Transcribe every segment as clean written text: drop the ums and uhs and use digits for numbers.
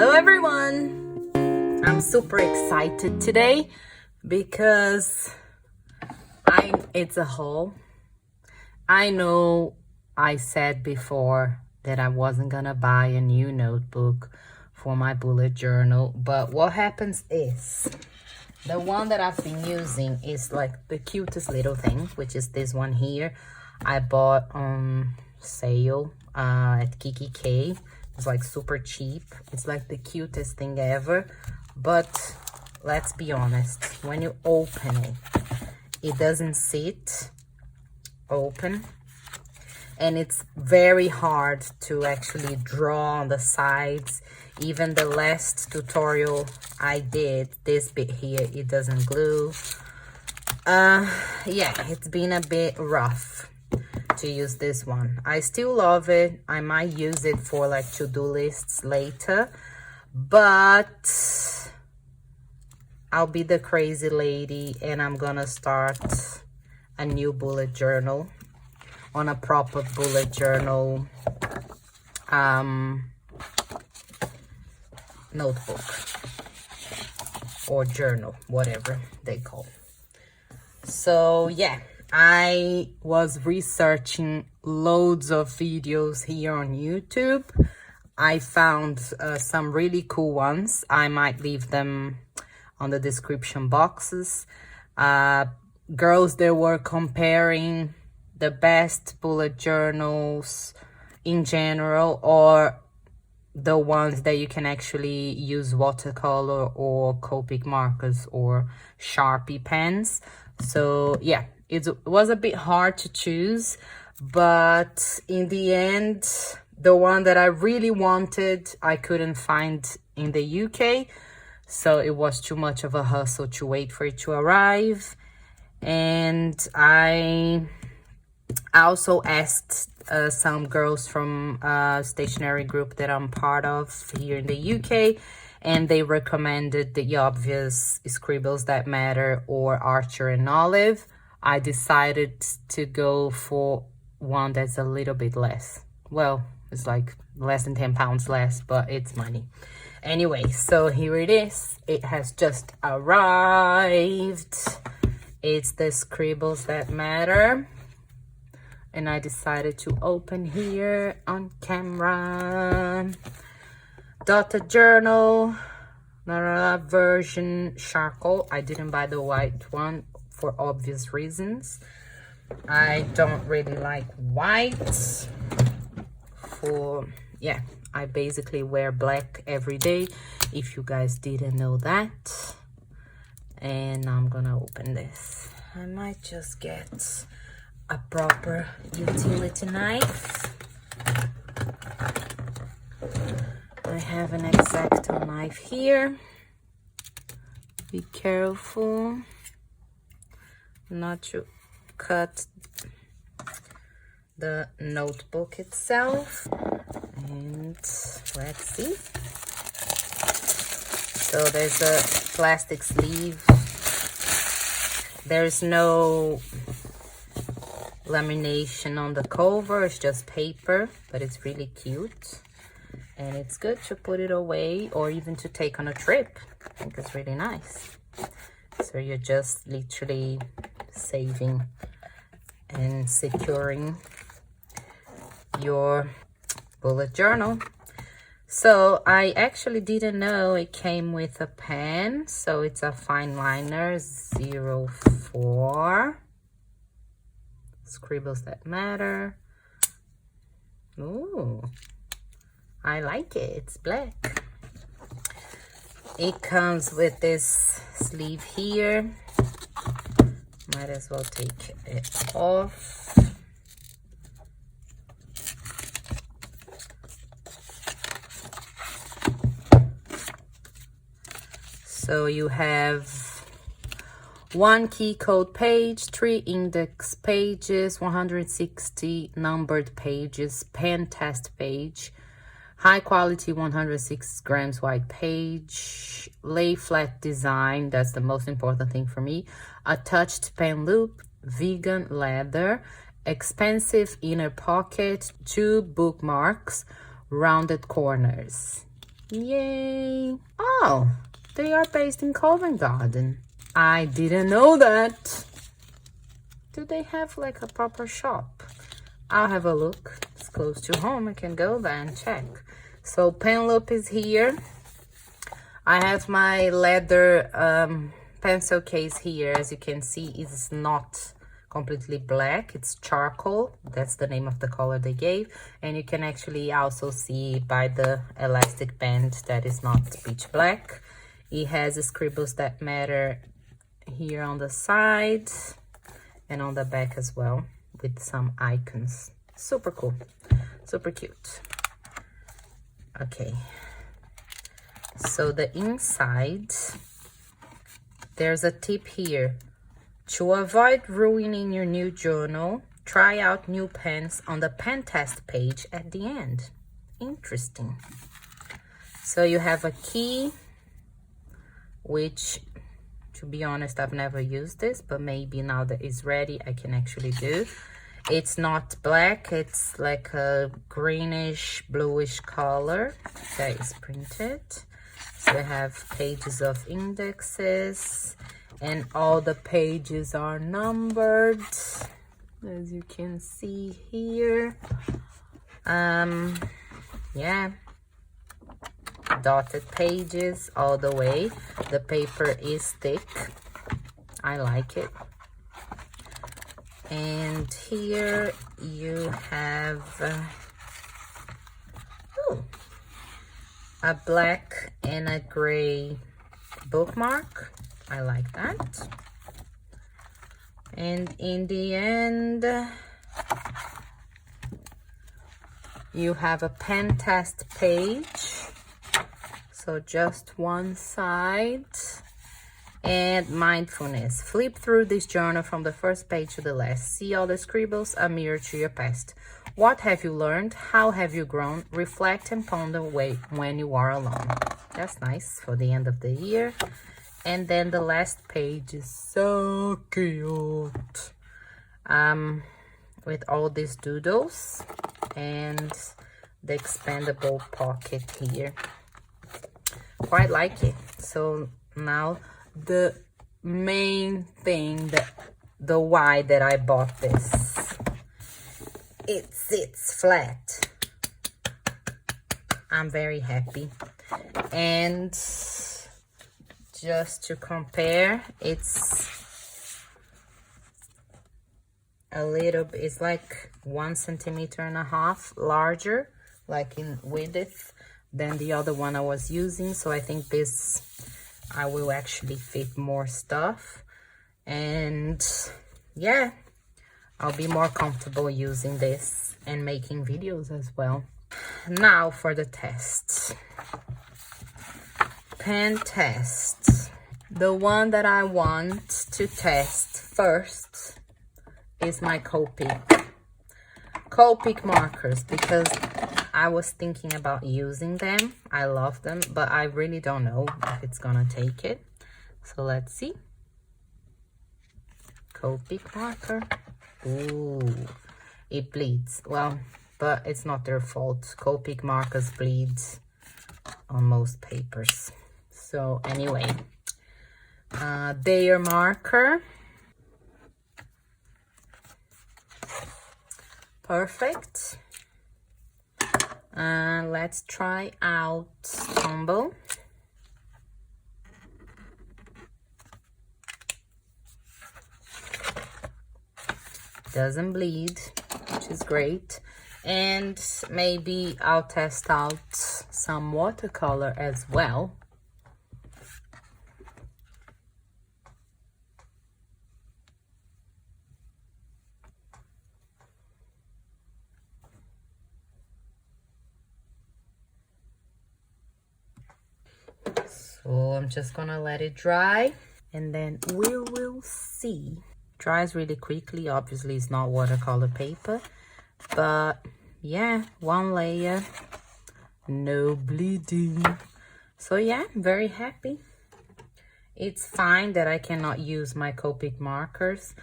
Hello everyone! I'm super excited today because it's a haul. I know I said before that I wasn't gonna buy a new notebook for my bullet journal, but what happens is the one that I've been using is like the cutest little thing, which is this one here. I bought on sale at clique. It's like super cheap. It's like the cutest thing ever, but let's be honest, when you open it, it doesn't sit open, and it's very hard to actually draw on the sides. Even the last tutorial I did, this bit here, it doesn't glue. Yeah, it's been a bit rough to use this one. I still love it. I might use it for like to-do lists later, but I'll be the crazy lady and I'm gonna start a new bullet journal on a proper bullet journal notebook or journal, whatever they call it. So yeah, I was researching loads of videos here on YouTube. I found some really cool ones. I might leave them on the description boxes. Girls that were comparing the best bullet journals in general, or the ones that you can actually use watercolor or Copic markers or Sharpie pens. So yeah, it was a bit hard to choose, but in the end, the one that I really wanted, I couldn't find in the UK. So it was too much of a hustle to wait for it to arrive. And I also asked some girls from a stationery group that I'm part of here in the UK, and they recommended the obvious Scribbles That Matter or Archer and Olive. I decided to go for one that's a little bit less. Well, it's like less than 10 pounds less, but it's money. Anyway, so here it is. It has just arrived. It's the Scribbles That Matter. And I decided to open here on camera. Dotted journal, version charcoal. I didn't buy the white one for obvious reasons. I don't really like white. I basically wear black every day, if you guys didn't know that. And I'm gonna open this. I might just get a proper utility knife. I have an X-Acto knife here. Be careful not to cut the notebook itself. And let's see. So there's a plastic sleeve. There's no lamination on the cover, it's just paper, but it's really cute. And it's good to put it away or even to take on a trip. I think it's really nice. So you're just literally saving and securing your bullet journal. So I actually didn't know it came with a pen. So it's a fine liner 04. Scribbles That Matter. Ooh, I like it. It's black. It comes with this sleeve here. Might as well take it off. So you have one key code page, 3 index pages, 160 numbered pages, pen test page, high quality 106 grams white page, lay flat design, that's the most important thing for me, a touched pen loop, vegan leather, expensive inner pocket, 2 bookmarks, rounded corners. Yay! Oh, they are based in Covent Garden. I didn't know that. Do they have like a proper shop? I'll have a look. It's close to home. I can go there and check. So Penelope is here. I have my leather pencil case here. As you can see, it's not completely black. It's charcoal. That's the name of the color they gave. And you can actually also see by the elastic band that is not pitch black. It has scribbles that matter here on the side and on the back as well, with some icons. Super cool, super cute. Okay, so the inside, there's a tip here. To avoid ruining your new journal, try out new pens on the pen test page at the end. Interesting. So you have a key, which, to be honest, I've never used this, but maybe now that it's ready, I can actually do. It's not black, it's like a greenish, bluish color that is printed. So we have pages of indexes, and all the pages are numbered, as you can see here. Yeah, dotted pages all the way. The paper is thick. I like it. And here you have a black and a gray bookmark. I like that. And in the end, you have a pen test page. So just one side. And mindfulness. Flip through this journal from the first page to the last. See all the scribbles, a mirror to your past. What have you learned? How have you grown? Reflect and ponder when you are alone. That's nice for the end of the year. And then the last page is so cute. With all these doodles and the expandable pocket here. Quite like it. So now the main thing, the why that I bought this. It sits flat. I'm very happy. And just to compare, it's a little bit, it's like 1.5 centimeters larger, like in width, than the other one I was using. So I think this, I will actually fit more stuff. And yeah, I'll be more comfortable using this and making videos as well. Now for the tests. Pen test. The one that I want to test first is my Copic markers, because I was thinking about using them. I love them, but I really don't know if it's gonna take it. So let's see. Copic marker. Ooh, it bleeds. Well, but it's not their fault. Copic markers bleed on most papers. So anyway, their marker. Perfect. Let's try out Tumble. Doesn't bleed, which is great. And maybe I'll test out some watercolor as well. So I'm just gonna let it dry and then we will see. Dries really quickly. Obviously it's not watercolor paper, but yeah, one layer, no bleeding. So yeah, I'm very happy. It's fine that I cannot use my Copic markers.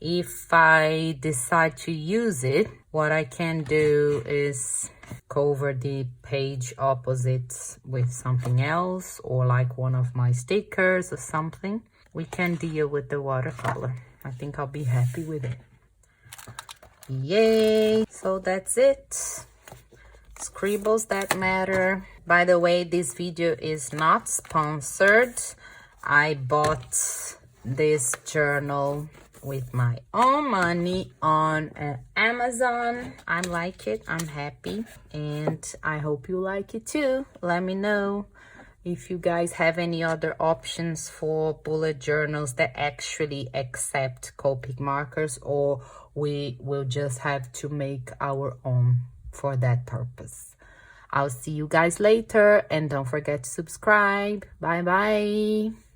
If I decide to use it, what I can do is cover the page opposite with something else, or like one of my stickers or something, we can deal with the watercolor. I think I'll be happy with it. Yay! So that's it. Scribbles that matter. By the way, this video is not sponsored. I bought this journal with my own money on Amazon. I like it. I'm happy. And I hope you like it too. Let me know if you guys have any other options for bullet journals that actually accept Copic markers, or we will just have to make our own for that purpose. I'll see you guys later, and don't forget to subscribe. Bye bye.